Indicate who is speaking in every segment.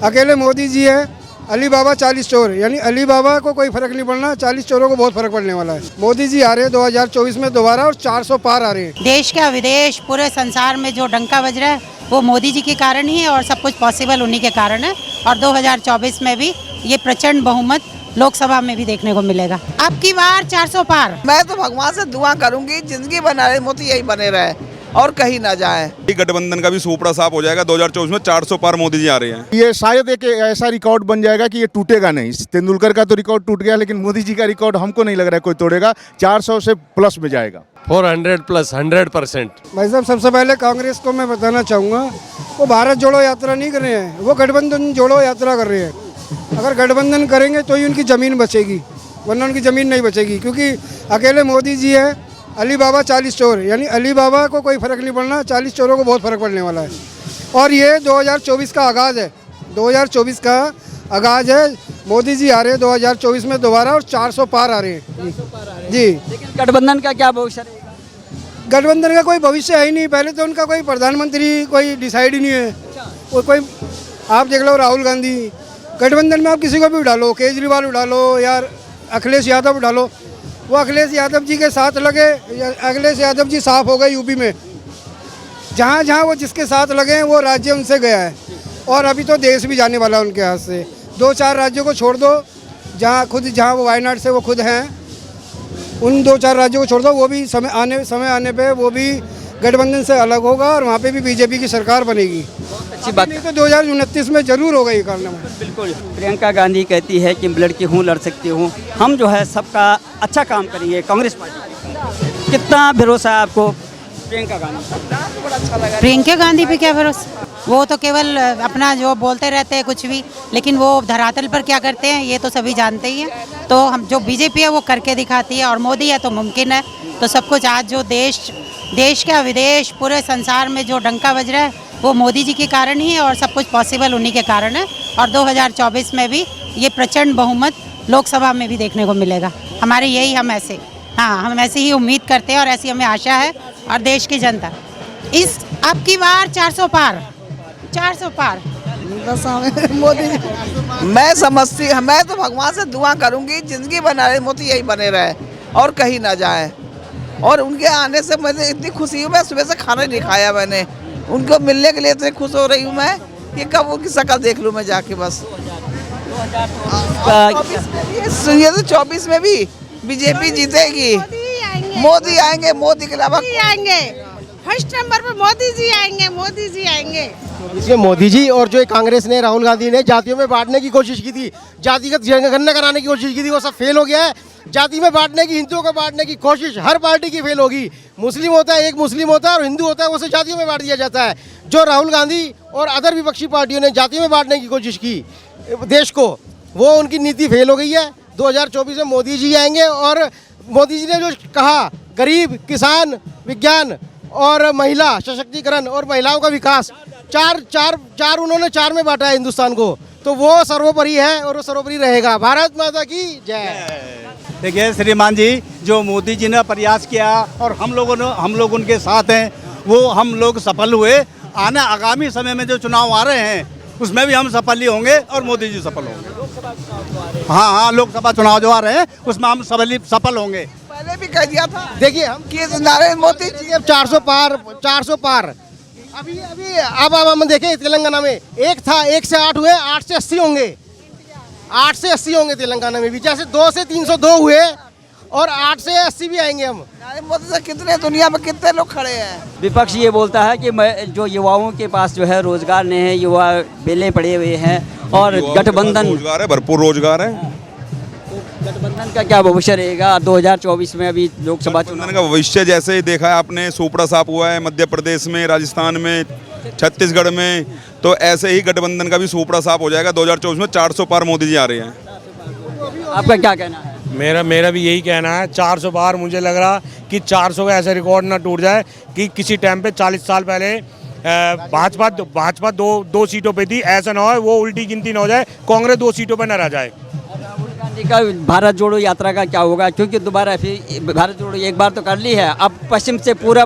Speaker 1: अकेले मोदी जी है, अली बाबा 40 चोर, यानी अली बाबा को कोई फर्क नहीं पड़ना, 40 चोरों को बहुत फर्क पड़ने वाला है। मोदी जी आ रहे हैं 2024 में दोबारा और 400 पार आ रहे हैं।
Speaker 2: देश का विदेश पूरे संसार में जो डंका बज रहा है वो मोदी जी के कारण ही है और सब कुछ पॉसिबल उन्हीं के कारण है। और 2024 में भी ये प्रचंड बहुमत लोकसभा में भी देखने को मिलेगा। अब की बार 400 पार।
Speaker 3: मैं तो भगवान से दुआ करूंगी जिंदगी बना रहे मोदी यही बने रहे और कहीं ना जाए।
Speaker 4: गठबंधन का भी सूपड़ा साफ हो जाएगा। 2024 में 400 पार मोदी जी आ रहे हैं।
Speaker 5: ये शायद एक ऐसा रिकॉर्ड बन जाएगा कि ये टूटेगा नहीं। तेंदुलकर का तो रिकॉर्ड टूट गया, लेकिन मोदी जी का रिकॉर्ड हमको नहीं लग रहा है कोई तोड़ेगा। 400 से प्लस में जाएगा।
Speaker 6: 400 प्लस 100%।
Speaker 1: भाई साहब, सबसे पहले कांग्रेस को मैं बताना चाहूँगा, वो भारत जोड़ो यात्रा नहीं कर रहे हैं, वो गठबंधन जोड़ो यात्रा कर रहे हैं। अगर गठबंधन करेंगे तो ही उनकी ज़मीन बचेगी, वरना उनकी ज़मीन नहीं बचेगी। क्योंकि अकेले मोदी जी है, अली बाबा 40 चोर, यानी अली बाबा को कोई फर्क नहीं पड़ना, 40 चोरों को बहुत फर्क पड़ने वाला है। और ये 2024 का आगाज़ है, 2024 का आगाज़ है। मोदी जी आ रहे हैं 2024 में दोबारा और 400 पार आ रहे हैं जी।
Speaker 7: लेकिन गठबंधन का क्या भविष्य रहेगा?
Speaker 1: गठबंधन का कोई भविष्य है ही नहीं। पहले तो उनका कोई प्रधानमंत्री कोई डिसाइड ही नहीं है। वो कोई आप देख लो, राहुल गांधी, गठबंधन में आप किसी को भी उठा लो, केजरीवाल उठा लो या अखिलेश यादव उठा लो, वो अखिलेश यादव जी के साथ लगे। अखिलेश यादव जी साफ हो गए यूपी में, जहाँ जहाँ वो जिसके साथ लगे हैं वो राज्य उनसे गया है। और अभी तो देश भी जाने वाला है उनके हाथ से। 2-4 राज्यों को छोड़ दो, जहाँ वो वायनाड से वो खुद हैं, उन 2-4 राज्यों को छोड़ दो, वो भी समय आने पे वो भी गठबंधन से अलग होगा और वहाँ पे भी बीजेपी की सरकार बनेगी।
Speaker 7: अच्छी बात।
Speaker 1: नहीं तो 2029 में जरूर होगा ये कारनामा।
Speaker 7: बिल्कुल। प्रियंका गांधी कहती है कि लड़की हूँ, लड़ सकती हूँ, हम जो है सबका अच्छा काम करेंगे कांग्रेस पार्टी। कितना भरोसा है आपको प्रियंका गांधी?
Speaker 2: प्रियंका गांधी पे क्या भरोसा? वो तो केवल अपना जो बोलते रहते हैं कुछ भी, लेकिन वो धरातल पर क्या करते हैं ये तो सभी जानते ही हैं। तो हम जो बीजेपी है वो करके दिखाती है और मोदी है तो मुमकिन है। तो सब कुछ आज जो देश का विदेश पूरे संसार में जो डंका बज रहा है वो मोदी जी के कारण ही है और सब कुछ पॉसिबल उन्हीं के कारण है। और 2024 में भी ये प्रचंड बहुमत लोकसभा में भी देखने को मिलेगा। हम ऐसे ही उम्मीद करते हैं और ऐसी हमें आशा है। और देश की जनता इस अब की बार 400 पार।
Speaker 3: बस मोदी मैं तो भगवान से दुआ करूंगी जिंदगी बना रहे मोदी यही बने रहे और कहीं ना जाए। और उनके आने से मुझे इतनी खुशी हुई, मैं सुबह से खाना नहीं खाया मैंने। उनको मिलने के लिए इतनी खुश हो रही हूँ मैं कि कब उनकी शक्ल देख लूँ मैं जाके। बस 2024 में भी बीजेपी जीतेगी। मोदी आएंगे, मोदी के अलावा
Speaker 8: आएंगे। फर्स्ट नंबर पे मोदी जी आएंगे।
Speaker 9: इसमें मोदी जी और जो कांग्रेस ने, राहुल गांधी ने जातियों में बांटने की कोशिश की थी, जातिगत जनगणना कराने की कोशिश की थी, वो सब फेल हो गया है। जाति में बांटने की, हिंदुओं को बांटने की कोशिश हर पार्टी की फेल होगी। मुस्लिम होता है, एक मुस्लिम होता है और हिंदू होता है, उसे जातियों में बांट दिया जाता है। जो राहुल गांधी और अदर विपक्षी पार्टियों ने जाति में बांटने की कोशिश की देश को, वो उनकी नीति फेल हो गई है। 2024 में मोदी जी आएंगे और मोदी जी ने जो कहा, गरीब, किसान, विज्ञान और महिला सशक्तिकरण और महिलाओं का विकास, चार उन्होंने 4 में बांटा है हिंदुस्तान को, तो वो सर्वोपरि है और वो सर्वोपरि रहेगा। भारत माता की जय।
Speaker 10: देखिए श्रीमान जी, जो मोदी जी ने प्रयास किया और हम लोग उनके साथ हैं, वो हम लोग सफल हुए। आगामी समय में जो चुनाव आ रहे हैं उसमें भी हम सफल ही होंगे और मोदी जी सफल होंगे। हाँ, लोकसभा चुनाव जो आ रहे हैं उसमें हम सफल होंगे।
Speaker 3: पहले भी कह दिया था।
Speaker 9: देखिए हम
Speaker 3: नरेंद्र मोदी जी
Speaker 9: अब 400 पार। अभी अब हम देखें तेलंगाना में 1 से 8 हुए, 8 से 80 होंगे। 8 से 80 होंगे तेलंगाना में भी, जैसे 2 से 302 हुए और 8 से 80 भी आएंगे हम।
Speaker 3: मोदी से कितने दुनिया में कितने लोग खड़े हैं।
Speaker 7: विपक्ष ये बोलता है कि जो युवाओं के पास जो है रोजगार नहीं है, युवा बेले पड़े हुए हैं और गठबंधन
Speaker 4: रोजगार है, भरपूर रोजगार है।
Speaker 7: गठबंधन का क्या भविष्य रहेगा 2024 में? अभी लोकसभा चुनाव
Speaker 4: का भविष्य जैसे ही देखा है आपने, सूपड़ा साफ हुआ है मध्य प्रदेश में, राजस्थान में, छत्तीसगढ़ में, तो ऐसे ही गठबंधन का भी सूपड़ा साफ हो जाएगा। 2024 में 400 पार मोदी जी आ रहे हैं।
Speaker 7: आपका क्या कहना है?
Speaker 6: मेरा भी यही कहना है 400 पार। मुझे लग रहा कि 400 का ऐसा रिकॉर्ड ना टूट जाए कि किसी टाइम पे 40 साल पहले भाजपा दो सीटों पे थी, ऐसा ना हो वो उल्टी गिनती ना हो जाए, कांग्रेस 2 सीटों पे ना रह जाए।
Speaker 7: गांधी का भारत जोड़ो यात्रा का क्या होगा, क्योंकि दोबारा फिर भारत जोड़ो एक बार तो कर ली है, अब पश्चिम से पूरा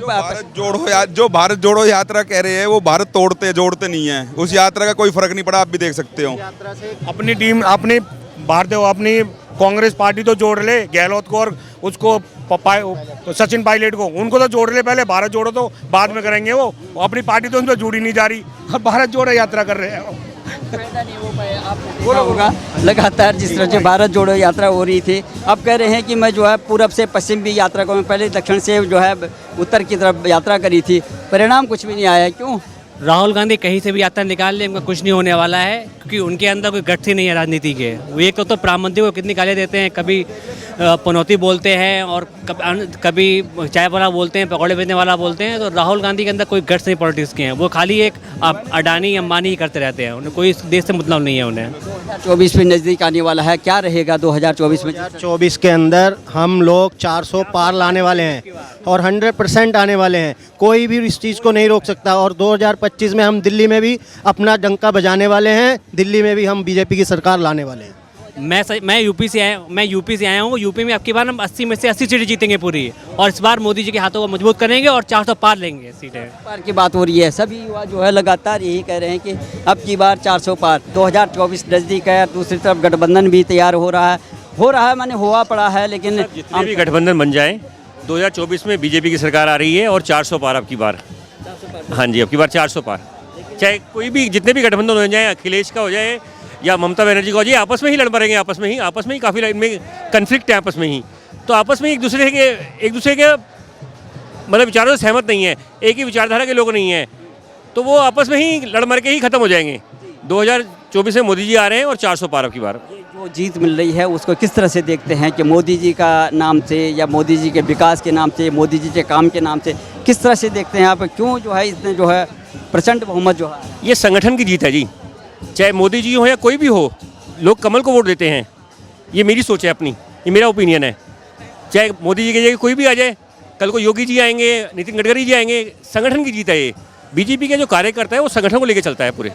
Speaker 4: जो भारत जोड़ो यात्रा कह रहे हैं वो भारत तोड़ते जोड़ते नहीं है, उस यात्रा का कोई फर्क नहीं पड़ा, आप भी देख सकते हो।
Speaker 6: अपनी टीम अपनी भारतीय अपनी कांग्रेस पार्टी तो जोड़ ले, गहलोत को और उसको सचिन पायलट को, उनको तो जोड़ ले पहले, भारत जोड़ो तो बाद में करेंगे वो, अपनी पार्टी तो उन पर जुड़ी नहीं जा रही, अब भारत जोड़ो यात्रा कर रहे हैं।
Speaker 7: नहीं हो पाया, आपने देखा होगा लगातार जिस तरह से भारत जोड़ो यात्रा हो रही थी, अब कह रहे हैं कि मैं जो है पूरब से पश्चिम भी यात्रा करूँ, पहले दक्षिण से जो है उत्तर की तरफ यात्रा करी थी, परिणाम कुछ भी नहीं आया, क्यों?
Speaker 11: राहुल गांधी कहीं से भी यात्रा निकाल ले, उनका कुछ नहीं होने वाला है, क्योंकि उनके अंदर कोई गट्स ही नहीं है राजनीति के। वो एक तो प्रधानमंत्री को कितनी गालियाँ देते हैं, कभी पनौती बोलते हैं और कभी चाय वाला बोलते हैं, पकौड़े बेचने वाला बोलते हैं, तो राहुल गांधी के अंदर कोई गट्स नहीं पॉलिटिक्स के हैं, वो खाली एक अडानी अंबानी ही करते रहते हैं, उन्हें कोई देश से मतलब नहीं है उन्हें।
Speaker 7: 2024 में नज़दीक आने वाला है, क्या रहेगा 2024 में?
Speaker 9: 2024 के अंदर हम लोग 400 पार लाने वाले हैं और 100% आने वाले हैं, कोई भी इस चीज़ को नहीं रोक सकता। और 2025 में हम दिल्ली में भी अपना डंका बजाने वाले हैं, दिल्ली में भी हम बीजेपी की सरकार लाने वाले हैं।
Speaker 11: मैं यूपी से आया हूँ। यूपी में आपकी बार हम 80 में से 80 सीटें जीतेंगे पूरी, और इस बार मोदी जी के हाथों को मजबूत करेंगे और 400 पार लेंगे सीटें।
Speaker 7: पार की बात हो रही है, सभी युवा जो है लगातार यही कह रहे हैं कि अब की बार 400 पार। 2024 नज़दीक है, दूसरी तरफ गठबंधन भी तैयार हो रहा है, माने हुआ पड़ा है, लेकिन
Speaker 12: जितने भी गठबंधन बन जाए 2024 में बीजेपी की सरकार आ रही है और 400 पार अब की बार। हाँ जी, अब की बार 400 पार, चाहे कोई भी जितने भी गठबंधन हो जाए, अखिलेश का हो जाए या ममता बनर्जी का हो जाए, आपस में ही लड़ पड़ेंगे, आपस में ही काफ़ी में कन्फ्लिक्ट है आपस में ही, तो आपस में एक दूसरे के मतलब विचारों से सहमत नहीं है, एक ही विचारधारा के लोग नहीं हैं, तो वो आपस में ही लड़ मर के ही ख़त्म हो जाएंगे। 2024 में मोदी जी आ रहे हैं और 400 पार अब की बार।
Speaker 7: जो जीत मिल रही है उसको किस तरह से देखते हैं कि मोदी जी का नाम से या मोदी जी के विकास के नाम से, मोदी जी के काम के नाम से किस तरह से देखते हैं आप? क्यों जो है इतने जो है प्रचंड बहुमत जो है?
Speaker 12: ये संगठन की जीत है जी, चाहे मोदी जी हो या कोई भी हो, लोग कमल को वोट देते हैं, ये मेरी सोच है अपनी, ये मेरा ओपिनियन है। चाहे मोदी जी की जगह कोई भी आ जाए, कल को योगी जी आएंगे, नितिन गडकरी जी आएंगे, संगठन की जीत है ये। बीजेपी के जो कार्यकर्ता है वो संगठन को लेकर चलता है, पूरे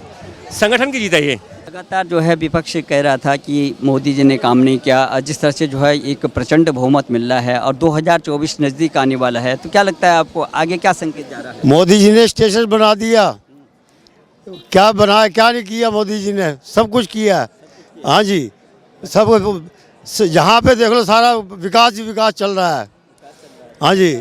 Speaker 12: संगठन की जीत है ये।
Speaker 7: लगातार जो है विपक्ष कह रहा था कि मोदी जी ने काम नहीं किया, जिस तरह से जो है एक प्रचंड बहुमत मिल रहा है और 2024 नज़दीक आने वाला है, तो क्या लगता है आपको आगे क्या संकेत जा रहा है?
Speaker 9: मोदी जी ने स्टेशन बना दिया, क्या बनाया, क्या नहीं किया, मोदी जी ने सब कुछ किया। हाँ जी, सब जहाँ पे देख लो सारा विकास चल रहा है। हाँ जी,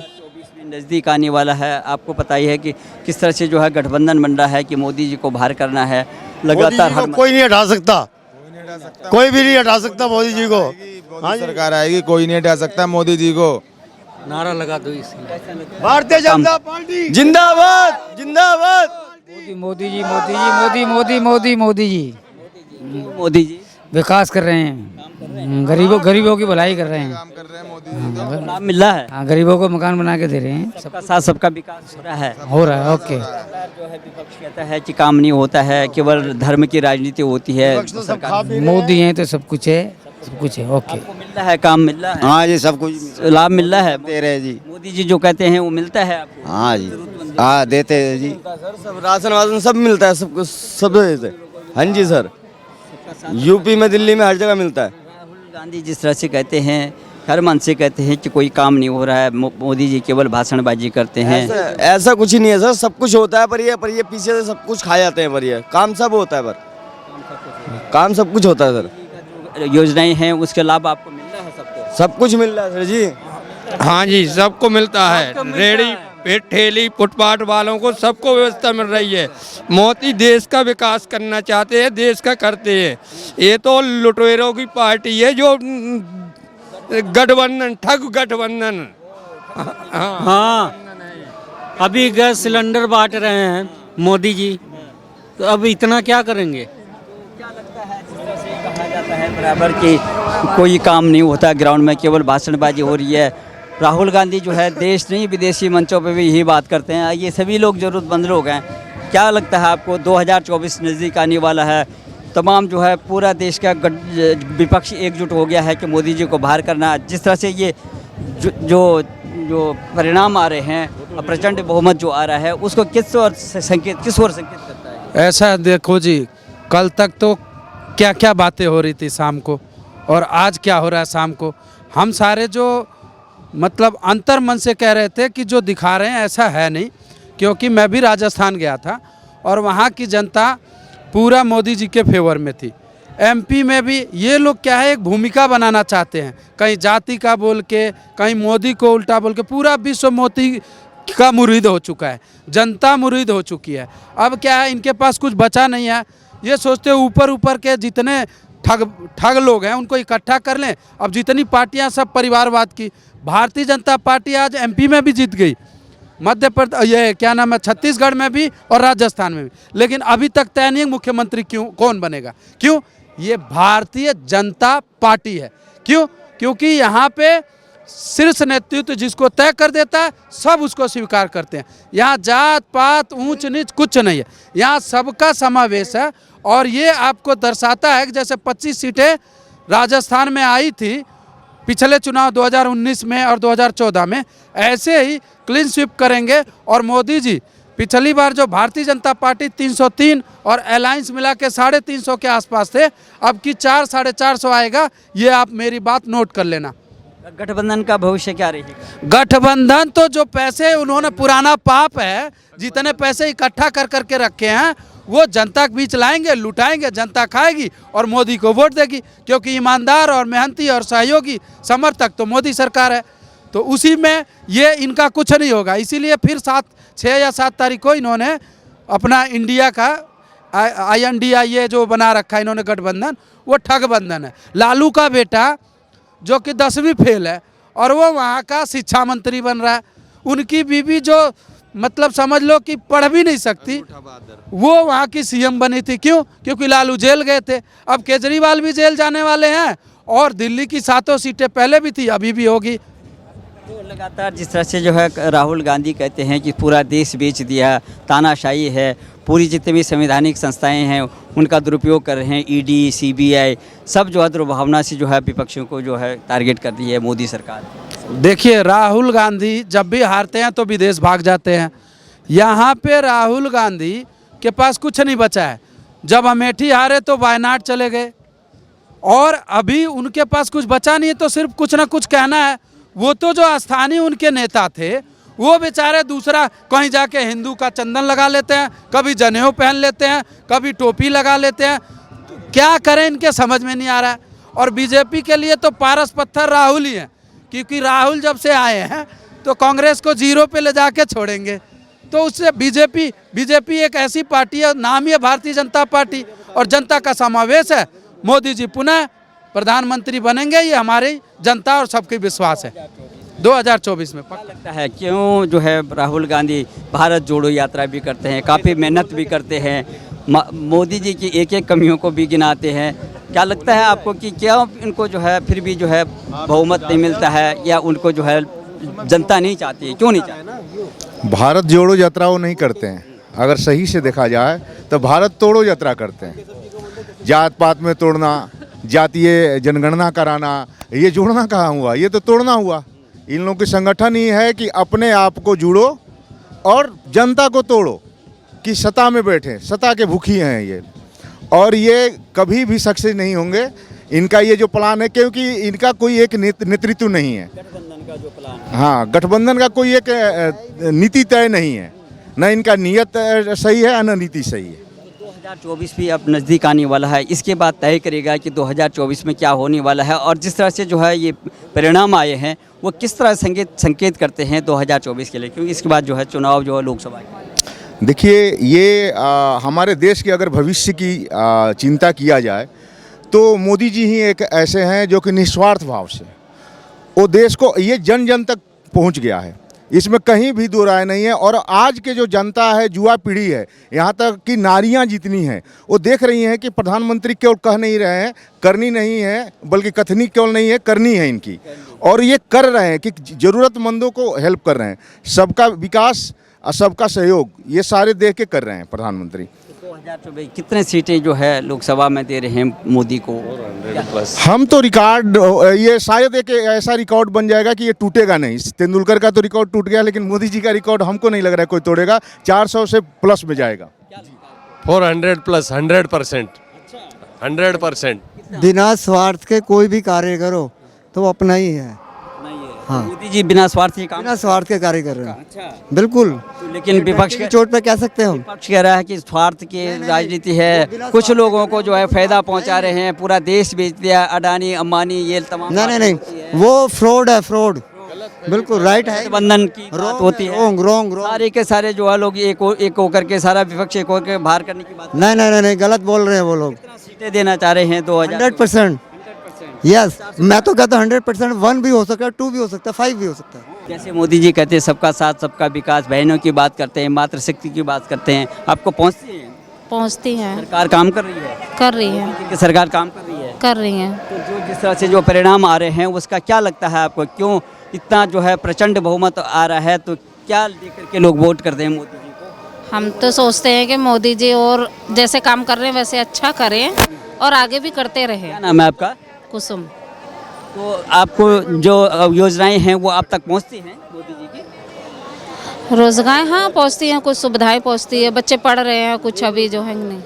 Speaker 7: नज़दीक आने वाला है, आपको पता ही है कि किस तरह से जो है गठबंधन बन रहा है कि मोदी जी को बाहर करना है लगातार।
Speaker 9: कोई नहीं हटा सकता, कोई भी नहीं हटा सकता मोदी जी को।
Speaker 13: सरकार आएगी, कोई नहीं हटा सकता मोदी जी को।
Speaker 11: नारा लगा दो इसलिए,
Speaker 9: भारतीय जनता पार्टी जिंदाबाद, जिंदाबाद।
Speaker 11: मोदी जी मोदी जी मोदी मोदी मोदी मोदी जी
Speaker 7: मोदी जी
Speaker 11: विकास कर रहे हैं, गरीबों की भलाई कर रहे हैं,
Speaker 7: लाभ मिल रहा है।
Speaker 11: हाँ, गरीबों को मकान बना के दे रहे हैं,
Speaker 7: सबका साथ सबका विकास हो रहा है।
Speaker 11: ओके।
Speaker 7: जो है विपक्ष कहता है कि काम नहीं होता है, केवल धर्म की राजनीति होती है।
Speaker 11: मोदी हैं तो सब कुछ है, ओके।
Speaker 7: मिल रहा है, काम मिल रहा है।
Speaker 9: हाँ जी, सब कुछ
Speaker 7: लाभ मिल रहा है,
Speaker 9: दे रहे जी।
Speaker 7: मोदी जी जो कहते हैं वो मिलता है आपको?
Speaker 9: हाँ जी, हाँ देते हैं जी, सब राशन वाशन सब मिलता है, सब कुछ सब देते। हाँ जी सर, यूपी में, दिल्ली में हर जगह मिलता है।
Speaker 7: राहुल गांधी जिस तरह से कहते हैं, हर मन से कहते हैं कि कोई काम नहीं हो रहा है, मोदी जी केवल भाषणबाजी करते हैं।
Speaker 9: ऐसा कुछ ही नहीं है सर, सब कुछ होता है, पर ये पीछे से सब कुछ खा जाते हैं, पर ये काम सब होता है, पर काम सब कुछ होता है सर।
Speaker 7: योजनाएं हैं उसके लाभ आपको मिल रहा है? सबको
Speaker 9: सब कुछ मिल रहा है सर जी।
Speaker 1: हाँ जी, सबको मिलता है, रेहड़ी ठेली फुटपाथ वालों को सबको व्यवस्था मिल रही है। मोदी देश का विकास करना चाहते हैं, देश का करते हैं। ये तो लुटेरों की पार्टी है जो गठबंधन, ठग गठबंधन।
Speaker 11: हाँ, अभी गैस सिलेंडर बांट रहे हैं मोदी जी, तो अब इतना क्या करेंगे?
Speaker 7: क्या लगता है जिस तरह से कहा जाता है बराबर कि कोई काम नहीं होता ग्राउंड में, केवल भाषणबाजी हो रही है। राहुल गांधी जो है देश नहीं विदेशी मंचों पे भी यही बात करते हैं, ये सभी लोग ज़रूरतमंद लोग हैं। क्या लगता है आपको 2024 नज़दीक आने वाला है, तमाम जो है पूरा देश का विपक्ष एकजुट हो गया है कि मोदी जी को बाहर करना, जिस तरह से ये जो परिणाम आ रहे हैं, प्रचंड बहुमत जो आ रहा है, उसको किस ओर संकेत करता है?
Speaker 1: ऐसा देखो जी, कल तक तो क्या क्या बातें हो रही थी शाम को,
Speaker 14: और आज क्या हो रहा है शाम को। हम सारे जो मतलब अंतर मन से कह रहे थे कि जो दिखा रहे हैं ऐसा है नहीं, क्योंकि मैं भी राजस्थान गया था और वहाँ की जनता पूरा मोदी जी के फेवर में थी। एमपी में भी ये लोग क्या है, एक भूमिका बनाना चाहते हैं, कहीं जाति का बोल के, कहीं मोदी को उल्टा बोल के। पूरा विश्व मोदी का मुरीद हो चुका है, जनता मुरीद हो चुकी है। अब क्या है, इनके पास कुछ बचा नहीं है। ये सोचते ऊपर ऊपर के जितने ठग लोग हैं उनको इकट्ठा कर लें। अब जितनी पार्टियां सब परिवारवाद की, भारतीय जनता पार्टी आज एमपी में भी जीत गई, मध्य प्रदेश, ये क्या नाम है, छत्तीसगढ़ में भी और राजस्थान में भी, लेकिन अभी तक तय नहीं मुख्यमंत्री कौन बनेगा। क्यों? ये भारतीय जनता पार्टी है। क्यों? क्योंकि यहाँ पे शीर्ष नेतृत्व जिसको तय कर देता है सब उसको स्वीकार करते हैं। यहाँ जात पात ऊंच नीच कुछ नहीं है, यहाँ सबका समावेश है। और ये आपको दर्शाता है कि जैसे 25 सीटें राजस्थान में आई थी पिछले चुनाव 2019 में और 2014 में, ऐसे ही क्लीन स्वीप करेंगे। और मोदी जी पिछली बार जो भारतीय जनता पार्टी 303 और अलायंस मिला के 350 के आसपास थे, अब की 400-450 आएगा। ये आप मेरी बात नोट कर लेना।
Speaker 7: गठबंधन का भविष्य क्या रहेगा?
Speaker 14: गठबंधन तो जो पैसे उन्होंने, पुराना पाप है, जितने पैसे इकट्ठा कर करके रखे हैं वो जनता के बीच लाएंगे, लुटाएंगे, जनता खाएगी और मोदी को वोट देगी। क्योंकि ईमानदार और मेहनती और सहयोगी समर्थक तो मोदी सरकार है, तो उसी में ये इनका कुछ नहीं होगा। इसीलिए फिर 6 या 7 तारीख को इन्होंने अपना इंडिया का INDI ये जो बना रखा है इन्होंने गठबंधन, वो ठगबंधन है। लालू का बेटा जो कि 10वीं फेल है और वो वहाँ का शिक्षा मंत्री बन रहा है। उनकी बीवी जो मतलब समझ लो कि पढ़ भी नहीं सकती, वो वहाँ की CM बनी थी। क्यों? क्योंकि लालू जेल गए थे। अब केजरीवाल भी जेल जाने वाले हैं और दिल्ली की 7 सीटें पहले भी थी, अभी भी होगी।
Speaker 7: तो लगातार जिस तरह से जो है राहुल गांधी कहते हैं कि पूरा देश बेच दिया, तानाशाही है, पूरी जितनी भी संवैधानिक संस्थाएं हैं उनका दुरुपयोग कर रहे हैं, ED CBI सब जो है दुर्भावना से जो है विपक्षियों को जो है टारगेट कर रही है मोदी सरकार।
Speaker 14: देखिए, राहुल गांधी जब भी हारते हैं तो विदेश भाग जाते हैं। यहाँ पे राहुल गांधी के पास कुछ नहीं बचा है। जब अमेठी हारे तो वायनाड चले गए और अभी उनके पास कुछ बचा नहीं है, तो सिर्फ कुछ ना कुछ कहना है। वो तो जो स्थानीय उनके नेता थे वो बेचारे दूसरा कहीं जाके हिंदू का चंदन लगा लेते हैं, कभी जनेऊ पहन लेते हैं, कभी टोपी लगा लेते हैं। क्या करें इनके समझ में नहीं आ रहा है। और बीजेपी के लिए तो पारस पत्थर राहुल ही है, क्योंकि राहुल जब से आए हैं तो कांग्रेस को 0 पे ले जाके छोड़ेंगे। तो उससे बीजेपी एक ऐसी पार्टी है, नाम ही है भारतीय जनता पार्टी, और जनता का समावेश है। मोदी जी पुनः प्रधानमंत्री बनेंगे, ये हमारी जनता और सबकी विश्वास है 2024 में। पक्का
Speaker 7: लगता है क्यों जो है राहुल गांधी भारत जोड़ो यात्रा भी करते हैं, काफ़ी मेहनत भी करते हैं, मोदी जी की एक एक कमियों को भी गिनाते हैं। क्या लगता है आपको कि क्या इनको जो है फिर भी जो है बहुमत नहीं मिलता है, या उनको जो है जनता नहीं चाहती है? क्यों नहीं चाहती?
Speaker 5: भारत जोड़ो यात्रा वो नहीं करते हैं। अगर सही से देखा जाए तो भारत तोड़ो यात्रा करते हैं। जात पात में तोड़ना, जातीय जनगणना कराना, ये जोड़ना कहाँ हुआ, ये तो तोड़ना हुआ। इन लोगों की संगठन ही है कि अपने आप को जुड़ो और जनता को तोड़ो, कि सत्ता में बैठे, सत्ता के भूखी हैं ये, और ये कभी भी सक्सेस नहीं होंगे। इनका ये जो प्लान है, क्योंकि इनका कोई एक नेतृत्व नहीं है,
Speaker 7: गठबंधन का जो प्लान,
Speaker 5: हाँ, गठबंधन का कोई एक नीति तय नहीं है, न इनका नियत सही है न नीति सही है।
Speaker 7: 2024 भी अब नज़दीक आने वाला है, इसके बाद तय करेगा कि 2024 में क्या होने वाला है, और जिस तरह से जो है ये परिणाम आए हैं वो किस तरह संकेत करते हैं 2024 के लिए, क्योंकि इसके बाद जो है चुनाव जो है लोकसभा।
Speaker 5: देखिए, ये हमारे देश के अगर भविष्य की चिंता किया जाए तो मोदी जी ही एक ऐसे हैं जो कि निस्वार्थ भाव से वो देश को, ये जन जन तक पहुंच गया है, इसमें कहीं भी दो राय नहीं है। और आज के जो जनता है, युवा पीढ़ी है, यहाँ तक कि नारियाँ जितनी हैं, वो देख रही हैं कि प्रधानमंत्री केवल कह नहीं रहे हैं, करनी नहीं है, बल्कि कथनी केवल नहीं है, करनी है इनकी। और ये कर रहे हैं कि ज़रूरतमंदों को हेल्प कर रहे हैं, सबका विकास और सबका सहयोग, ये सारे देख के कर रहे हैं प्रधानमंत्री।
Speaker 7: 2024 कितने सीटें जो है लोकसभा में दे रहे हैं मोदी को?
Speaker 5: हम तो रिकॉर्ड, ये शायद एक ऐसा रिकॉर्ड बन जाएगा कि ये टूटेगा नहीं। तेंदुलकर का तो रिकॉर्ड टूट गया, लेकिन मोदी जी का रिकॉर्ड हमको नहीं लग रहा है कोई तोड़ेगा। 400 से प्लस में जाएगा।
Speaker 15: 400 प्लस 100%।
Speaker 12: 100%।
Speaker 9: बिना स्वार्थ के कोई भी कार्य करो तो वो अपना ही है। हाँ,
Speaker 7: मोदी जी बिना स्वार्थ के काम,
Speaker 9: बिना स्वार्थ के कार्य कर रहे हैं।
Speaker 7: अच्छा,
Speaker 9: बिल्कुल।
Speaker 7: तो लेकिन विपक्ष
Speaker 9: की चोट पे कह सकते हैं हम।
Speaker 7: विपक्ष कह रहा है कि स्वार्थ की राजनीति है, कुछ लोगों को जो है फायदा पहुंचा रहे हैं, पूरा देश बेच दिया, अडानी अंबानी ये तमाम।
Speaker 9: नहीं, वो फ्रॉड है, फ्रॉड। बिल्कुल राइट है।
Speaker 7: गठबंधन की बात होती है,
Speaker 9: रॉन्ग।
Speaker 7: सारे के सारे जो है लोग एक होकर के, सारा विपक्ष एक होकर के बाहर करने की बात।
Speaker 9: नहीं, गलत बोल रहे हैं वो लोग।
Speaker 7: सीटें देना चाह रहे हैं
Speaker 9: 100%। यस, मैं तो कहता हूँ 100%। 1 भी हो सकता है, 2 भी हो सकता है, 5 भी हो सकता है।
Speaker 7: जैसे मोदी जी कहते हैं सबका साथ सबका विकास, बहनों की बात करते हैं, मातृशक्ति की बात करते हैं, आपको पहुँचती है?
Speaker 8: पहुँचती हैं,
Speaker 7: सरकार काम कर रही है?
Speaker 8: कर रही है,
Speaker 7: कि सरकार काम कर रही है?
Speaker 8: कर रही हैं।
Speaker 7: तो जो जिस तरह से जो परिणाम आ रहे हैं उसका क्या लगता है आपको, क्यों इतना जो है प्रचंड बहुमत आ रहा है, तो क्या लेकर के लोग वोट करते हैं मोदी जी को?
Speaker 8: हम तो सोचते हैं कि मोदी जी और जैसे काम कर रहे हैं वैसे अच्छा करें और आगे भी करते रहें।
Speaker 7: क्या नाम है आपका?
Speaker 8: कुसुम।
Speaker 7: तो आपको जो योजनाएं हैं वो आप तक पहुंचती हैं मोदी जी की?
Speaker 8: रोजगार हाँ पहुँचती हैं, कुछ सुविधाएं पहुँचती है, बच्चे पढ़ रहे हैं कुछ अभी जो है नहीं।